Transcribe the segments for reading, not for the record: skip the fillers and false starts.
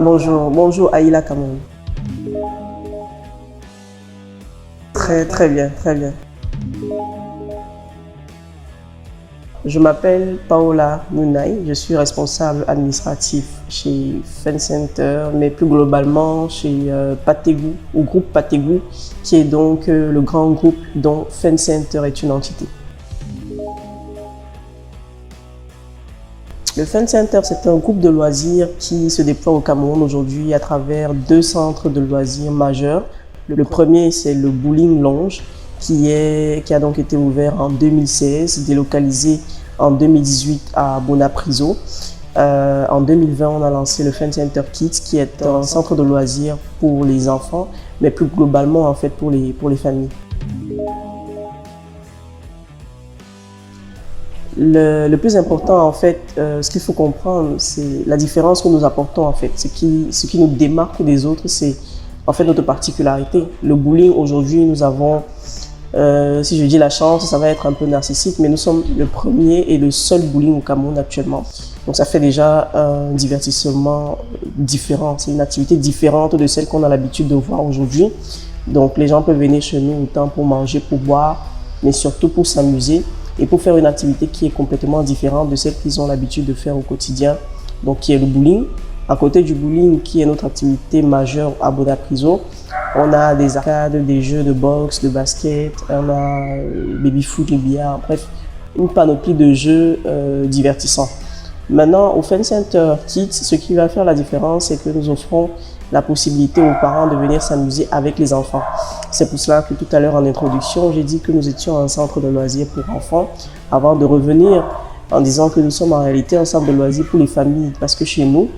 Bonjour Aïla Cameroun. Très bien, très bien. Je m'appelle Paola Nounaï, je suis responsable administratif chez Fun Center, mais plus globalement chez Pategou, ou groupe Pategou, qui est donc le grand groupe dont Fun Center est une entité. Le Fun Center, c'est un groupe de loisirs qui se déploie au Cameroun aujourd'hui à travers 2 centres de loisirs majeurs. Le premier, c'est le Bowling Lounge, qui a donc été ouvert en 2016, délocalisé en 2018 à Bonapriso. En 2020, on a lancé le Fun Center Kids, qui est un centre de loisirs pour les enfants, mais plus globalement en fait pour les familles. Le plus important en fait, ce qu'il faut comprendre, c'est la différence que nous apportons en fait. Ce qui nous démarque des autres, c'est en fait notre particularité. Le bowling aujourd'hui, nous avons, si je dis la chance, ça va être un peu narcissique, mais nous sommes le premier et le seul bowling au Cameroun actuellement. Donc ça fait déjà un divertissement différent, c'est une activité différente de celle qu'on a l'habitude de voir aujourd'hui. Donc les gens peuvent venir chez nous autant pour manger, pour boire, mais surtout pour s'amuser et pour faire une activité qui est complètement différente de celle qu'ils ont l'habitude de faire au quotidien, donc qui est le bowling. À côté du bowling, qui est notre activité majeure à Bonapriso, on a des arcades, des jeux de boxe, de basket, on a baby-foot, le billard, bref, une panoplie de jeux divertissants. Maintenant, au Fun Center Kids, ce qui va faire la différence, c'est que nous offrons la possibilité aux parents de venir s'amuser avec les enfants. C'est pour cela que tout à l'heure en introduction, j'ai dit que nous étions un centre de loisirs pour enfants, avant de revenir en disant que nous sommes en réalité un centre de loisirs pour les familles, parce que chez nous,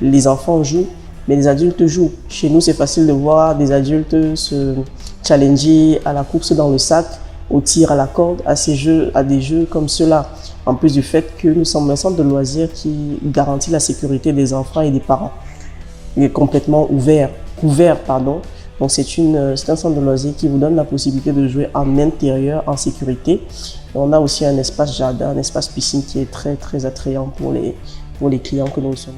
les enfants jouent, mais les adultes jouent. Chez nous, c'est facile de voir des adultes se challenger à la course dans le sac, au tir à la corde, à des jeux comme ceux-là. En plus du fait que nous sommes un centre de loisirs qui garantit la sécurité des enfants et des parents. Il est complètement couvert. Donc c'est un centre de loisirs qui vous donne la possibilité de jouer en intérieur, en sécurité. Et on a aussi un espace jardin, un espace piscine qui est très attrayant pour les clients que nous recevons.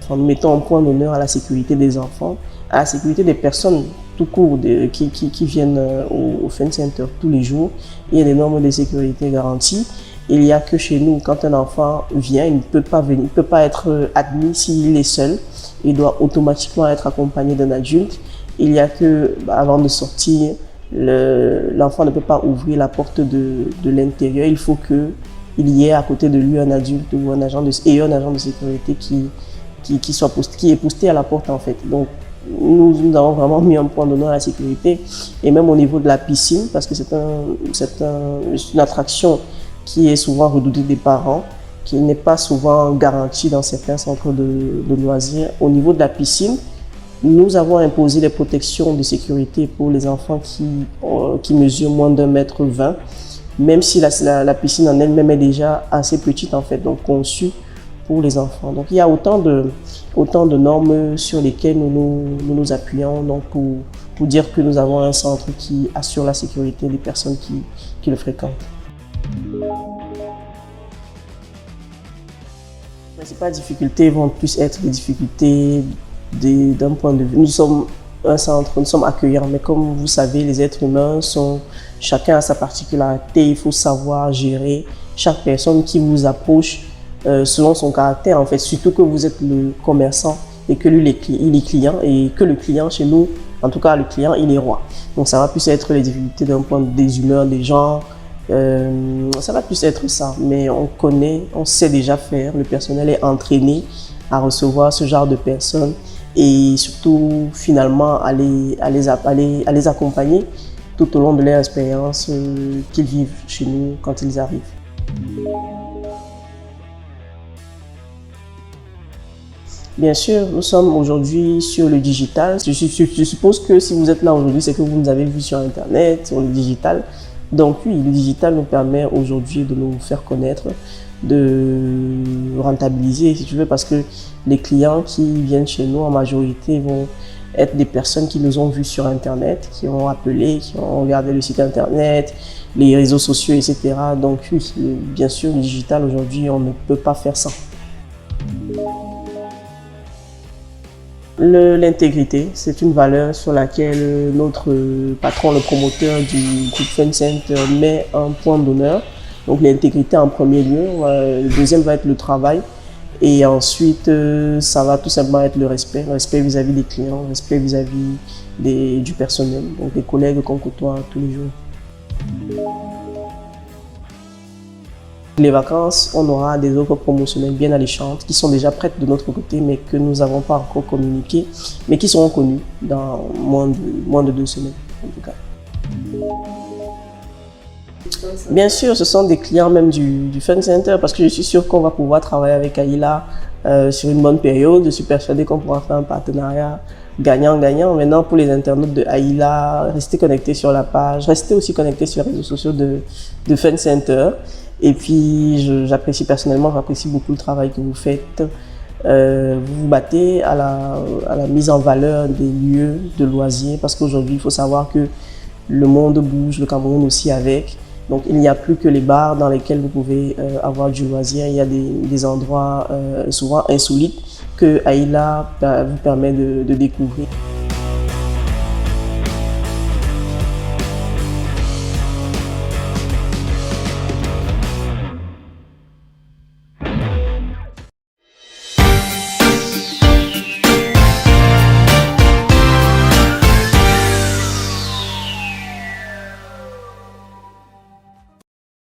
Nous mettons un point d'honneur à la sécurité des enfants, à la sécurité des personnes tout court qui viennent au Fun Center tous les jours. Il y a des normes de sécurité garanties. Il n'y a que chez nous, quand un enfant vient, il ne peut pas venir, il ne peut pas être admis s'il est seul. Il doit automatiquement être accompagné d'un adulte. Il y a que, avant de sortir, l'enfant ne peut pas ouvrir la porte de l'intérieur. Il faut qu'il y ait à côté de lui un adulte ou un agent de sécurité qui est posté à la porte en fait. Donc, nous avons vraiment mis un point d'honneur à la sécurité. Et même au niveau de la piscine, parce que c'est une attraction qui est souvent redoutée des parents, qui n'est pas souvent garantie dans certains centres de loisirs. Au niveau de la piscine, nous avons imposé des protections de sécurité pour les enfants qui mesurent moins d'1,20 m, même si la piscine en elle-même est déjà assez petite en fait, donc conçue pour les enfants. Donc il y a autant de normes sur lesquelles nous appuyons donc pour dire que nous avons un centre qui assure la sécurité des personnes qui le fréquentent. Les principales difficultés vont plus être des difficultés d'un point de vue. Nous sommes un centre, nous sommes accueillants, mais comme vous savez, les êtres humains chacun a sa particularité. Il faut savoir gérer chaque personne qui vous approche selon son caractère en fait, surtout que vous êtes le commerçant et que lui il est client et que le client chez nous, en tout cas le client, il est roi. Donc ça va plus être les difficultés d'un point de vue des humeurs des gens. Ça va plus être ça, mais on sait déjà faire, le personnel est entraîné à recevoir ce genre de personnes et surtout finalement à les accompagner tout au long de leur expérience qu'ils vivent chez nous quand ils arrivent. Bien sûr, nous sommes aujourd'hui sur le digital. Je suppose que si vous êtes là aujourd'hui, c'est que vous nous avez vu sur Internet, sur le digital. Donc oui, le digital nous permet aujourd'hui de nous faire connaître, de rentabiliser si tu veux, parce que les clients qui viennent chez nous en majorité vont être des personnes qui nous ont vus sur Internet, qui ont appelé, qui ont regardé le site Internet, les réseaux sociaux, etc. Donc oui, bien sûr, le digital aujourd'hui, on ne peut pas faire ça. L'intégrité, c'est une valeur sur laquelle notre patron, le promoteur du groupe Fun Center, met un point d'honneur. Donc l'intégrité en premier lieu. Le deuxième va être le travail. Et ensuite, ça va tout simplement être le respect vis-à-vis des clients, le respect vis-à-vis du personnel, donc des collègues qu'on côtoie tous les jours. Les vacances, on aura des offres promotionnelles bien alléchantes qui sont déjà prêtes de notre côté, mais que nous n'avons pas encore communiquées, mais qui seront connues dans moins de 2 semaines, en tout cas. Bien sûr, ce sont des clients même du Fun Center parce que je suis sûr qu'on va pouvoir travailler avec Aïla sur une bonne période. Je suis persuadé qu'on pourra faire un partenariat gagnant-gagnant. Maintenant, pour les internautes de Aïla, restez connectés sur la page, restez aussi connectés sur les réseaux sociaux de Fun Center. Et puis, j'apprécie personnellement, j'apprécie beaucoup le travail que vous faites. Vous vous battez à la mise en valeur des lieux de loisirs parce qu'aujourd'hui, il faut savoir que le monde bouge, le Cameroun aussi avec. Donc, il n'y a plus que les bars dans lesquels vous pouvez avoir du loisir. Il y a des endroits souvent insolites que Aïla vous permet de découvrir.